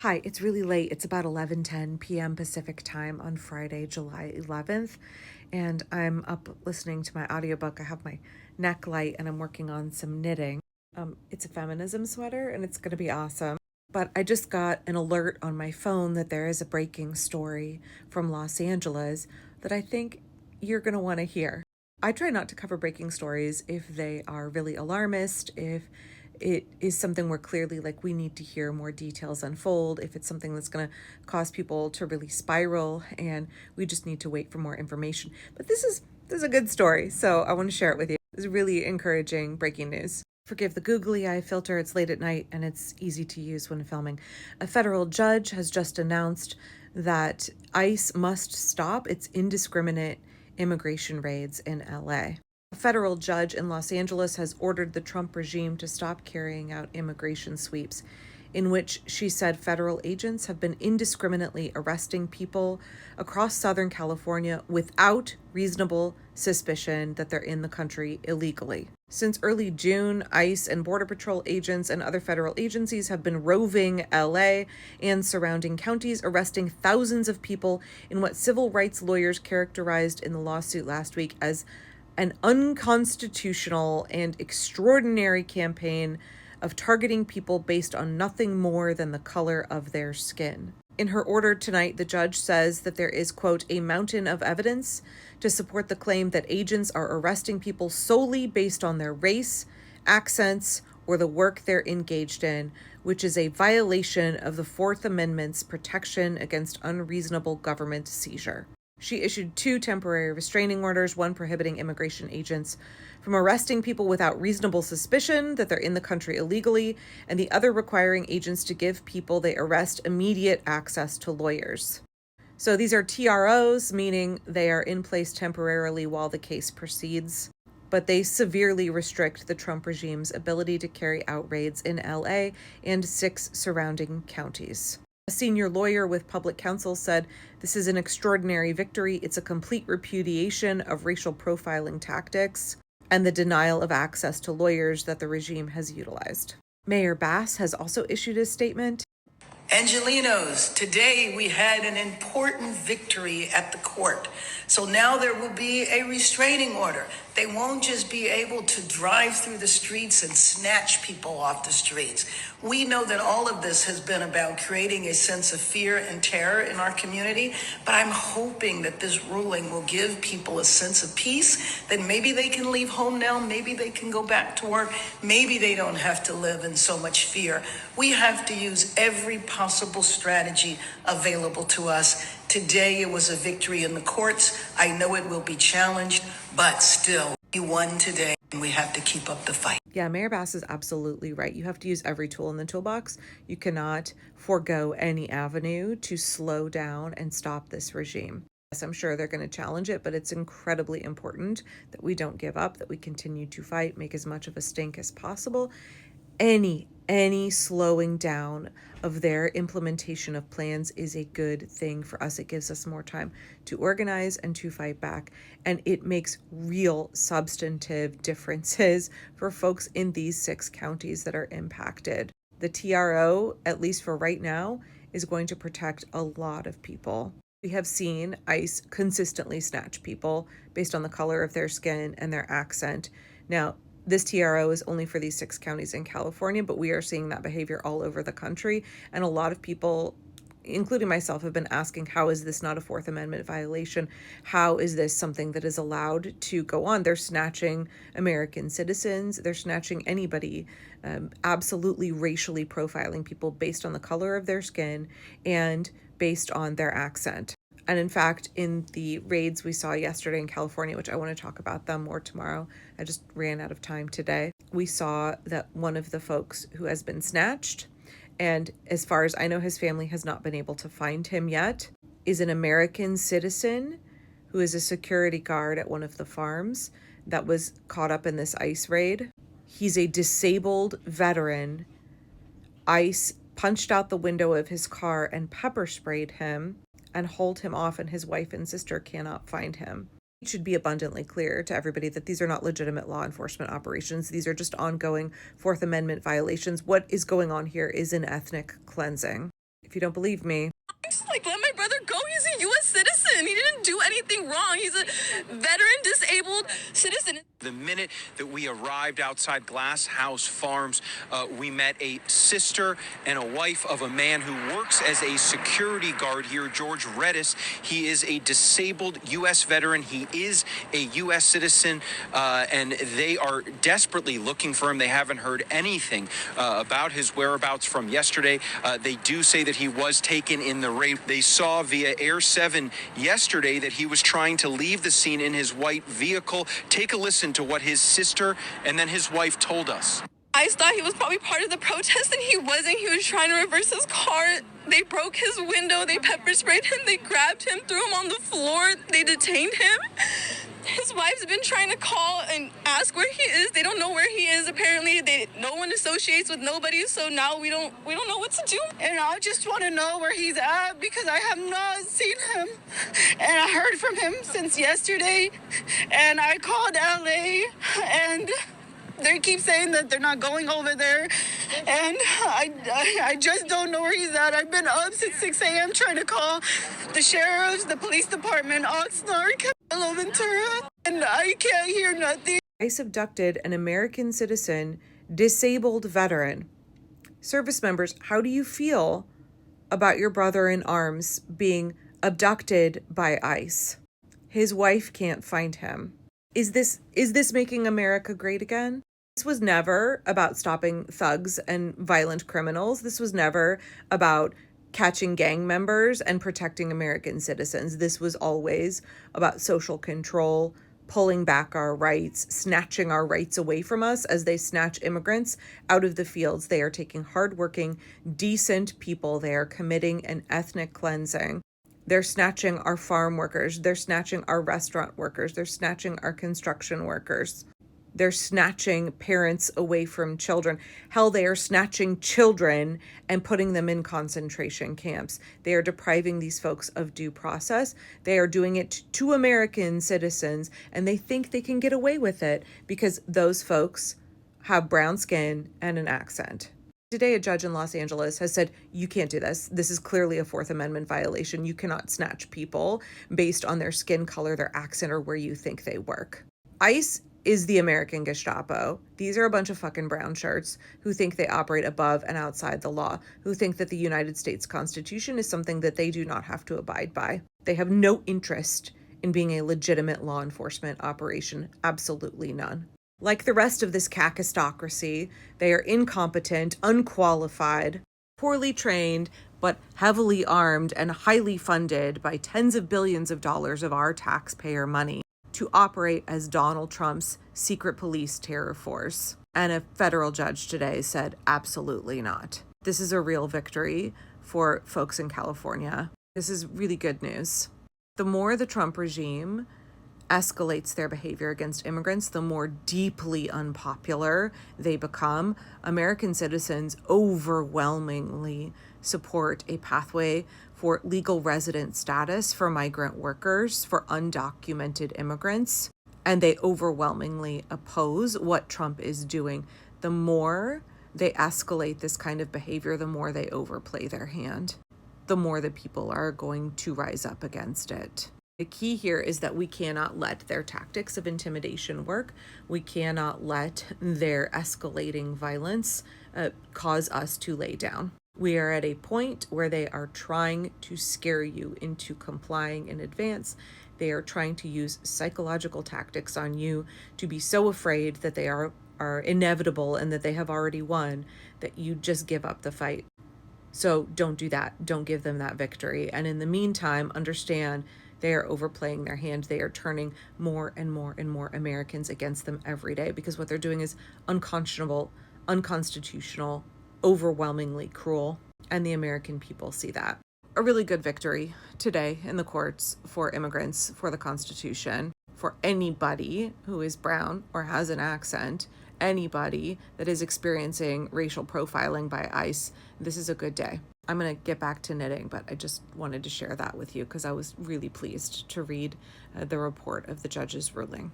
Hi, it's really late. It's about 11:10 p.m. Pacific time on Friday, July 11th, and I'm up listening to my audiobook. I have my neck light and I'm working on some knitting. It's a feminism sweater and it's going to be awesome. But I just got an alert on my phone that there is a breaking story from Los Angeles that I think you're going to want to hear. I try not to cover breaking stories if they are really alarmist, if it is something where clearly we need to hear more details unfold, if it's something that's going to cause people to really spiral and we just need to wait for more information. But this is a good story, so I want to share it with you. It's really encouraging breaking news. Forgive the googly eye filter, it's late at night and it's easy to use when filming. A federal judge has just announced that ICE must stop its indiscriminate immigration raids in LA. A federal judge in Los Angeles has ordered the Trump regime to stop carrying out immigration sweeps, in which she said federal agents have been indiscriminately arresting people across Southern California without reasonable suspicion that they're in the country illegally. Since early June, ICE and Border Patrol agents and other federal agencies have been roving LA and surrounding counties, arresting thousands of people in what civil rights lawyers characterized in the lawsuit last week as an unconstitutional and extraordinary campaign of targeting people based on nothing more than the color of their skin. In her order tonight, the judge says that there is, quote, a mountain of evidence to support the claim that agents are arresting people solely based on their race, accents, or the work they're engaged in, which is a violation of the Fourth Amendment's protection against unreasonable government seizure. She issued 2 temporary restraining orders, one prohibiting immigration agents from arresting people without reasonable suspicion that they're in the country illegally, and the other requiring agents to give people they arrest immediate access to lawyers. So these are TROs, meaning they are in place temporarily while the case proceeds, but they severely restrict the Trump regime's ability to carry out raids in LA and 6 surrounding counties. A senior lawyer with public counsel said, "This is an extraordinary victory. It's a complete repudiation of racial profiling tactics and the denial of access to lawyers that the regime has utilized." Mayor Bass has also issued a statement. Angelinos, today we had an important victory at the court. So now there will be a restraining order. They won't just be able to drive through the streets and snatch people off the streets. We know that all of this has been about creating a sense of fear and terror in our community, but I'm hoping that this ruling will give people a sense of peace, that maybe they can leave home now, maybe they can go back to work, maybe they don't have to live in so much fear. We have to use every possible strategy available to us. Today it was a victory in the courts. I know it will be challenged, but still, we won today and we have to keep up the fight. Yeah, Mayor Bass is absolutely right. You have to use every tool in the toolbox. You cannot forego any avenue to slow down and stop this regime. Yes, I'm sure they're going to challenge it, but it's incredibly important that we don't give up, that we continue to fight, make as much of a stink as possible. Any slowing down of their implementation of plans is a good thing for us. It gives us more time to organize and to fight back, and it makes real substantive differences for folks in these 6 counties that are impacted. The TRO, at least for right now, is going to protect a lot of people. We have seen ICE consistently snatch people based on the color of their skin and their accent. Now, this TRO is only for these 6 counties in California, but we are seeing that behavior all over the country. And a lot of people, including myself, have been asking, how is this not a Fourth Amendment violation? How is this something that is allowed to go on? They're snatching American citizens. They're snatching anybody, absolutely racially profiling people based on the color of their skin and based on their accent. And in fact, in the raids we saw yesterday in California, which I want to talk about them more tomorrow, I just ran out of time today, we saw that one of the folks who has been snatched, and as far as I know, his family has not been able to find him yet, is an American citizen who is a security guard at one of the farms that was caught up in this ICE raid. He's a disabled veteran. ICE punched out the window of his car and pepper sprayed him and hauled him off, and his wife and sister cannot find him. It should be abundantly clear to everybody that these are not legitimate law enforcement operations. These are just ongoing Fourth Amendment violations. What is going on here is an ethnic cleansing. If you don't believe me, Just like, let my brother go. He's a U.S. citizen. He didn't do anything wrong. He's a veteran, disabled citizen. The minute that we arrived outside Glass House Farms, we met a sister and a wife of a man who works as a security guard here, George Redis. He is a disabled U.S. veteran. He is a U.S. citizen, and they are desperately looking for him. They haven't heard anything about his whereabouts from yesterday. They do say that he was taken in the raid. They saw via Air 7 yesterday that he was trying to leave the scene in his white vehicle. Take a listen to what his sister and then his wife told us. I thought he was probably part of the protest, and he wasn't. He was trying to reverse his car. They broke his window. They pepper sprayed him. They grabbed him, threw him on the floor. They detained him. His wife's been trying to call and ask where he is. They don't know where he is. Apparently, no one associates with nobody. So now we don't know what to do. And I just want to know where he's at because I have not seen him. And I heard from him since yesterday. And I called LA, and they keep saying that they're not going over there. And I just don't know where he's at. I've been up since 6 a.m. trying to call the sheriffs, the police department, Oxnard, Cabello, Ventura, and I can't hear nothing. ICE abducted an American citizen, disabled veteran. Service members, how do you feel about your brother in arms being abducted by ICE? His wife can't find him. Is this making America great again? This was never about stopping thugs and violent criminals. This was never about catching gang members and protecting American citizens. This was always about social control, pulling back our rights, snatching our rights away from us as they snatch immigrants out of the fields. They are taking hardworking, decent people. They are committing an ethnic cleansing. They're snatching our farm workers. They're snatching our restaurant workers. They're snatching our construction workers. They're snatching parents away from children. Hell, they are snatching children and putting them in concentration camps. They are depriving these folks of due process. They are doing it to American citizens, and they think they can get away with it because those folks have brown skin and an accent. Today, a judge in Los Angeles has said, you can't do this. This is clearly a Fourth Amendment violation. You cannot snatch people based on their skin color, their accent, or where you think they work. ICE is the American Gestapo. These are a bunch of fucking brown shirts who think they operate above and outside the law, who think that the United States Constitution is something that they do not have to abide by. They have no interest in being a legitimate law enforcement operation. Absolutely none. Like the rest of this kakistocracy, they are incompetent, unqualified, poorly trained, but heavily armed and highly funded by tens of billions of dollars of our taxpayer money to operate as Donald Trump's secret police terror force. And a federal judge today said, absolutely not. This is a real victory for folks in California. This is really good news. The more the Trump regime escalates their behavior against immigrants, the more deeply unpopular they become. American citizens overwhelmingly support a pathway for legal resident status for migrant workers, for undocumented immigrants, and they overwhelmingly oppose what Trump is doing. The more they escalate this kind of behavior, the more they overplay their hand, the more the people are going to rise up against it. The key here is that we cannot let their tactics of intimidation work. We cannot let their escalating violence cause us to lay down. We are at a point where they are trying to scare you into complying in advance. They are trying to use psychological tactics on you to be so afraid that they are inevitable and that they have already won that you just give up the fight. So don't do that. Don't give them that victory. And in the meantime, understand they are overplaying their hand. They are turning more and more and more Americans against them every day because what they're doing is unconscionable, unconstitutional, overwhelmingly cruel. And the American people see that. A really good victory today in the courts for immigrants, for the Constitution, for anybody who is brown or has an accent, anybody that is experiencing racial profiling by ICE. This is a good day. I'm going to get back to knitting, but I just wanted to share that with you because I was really pleased to read the report of the judge's ruling.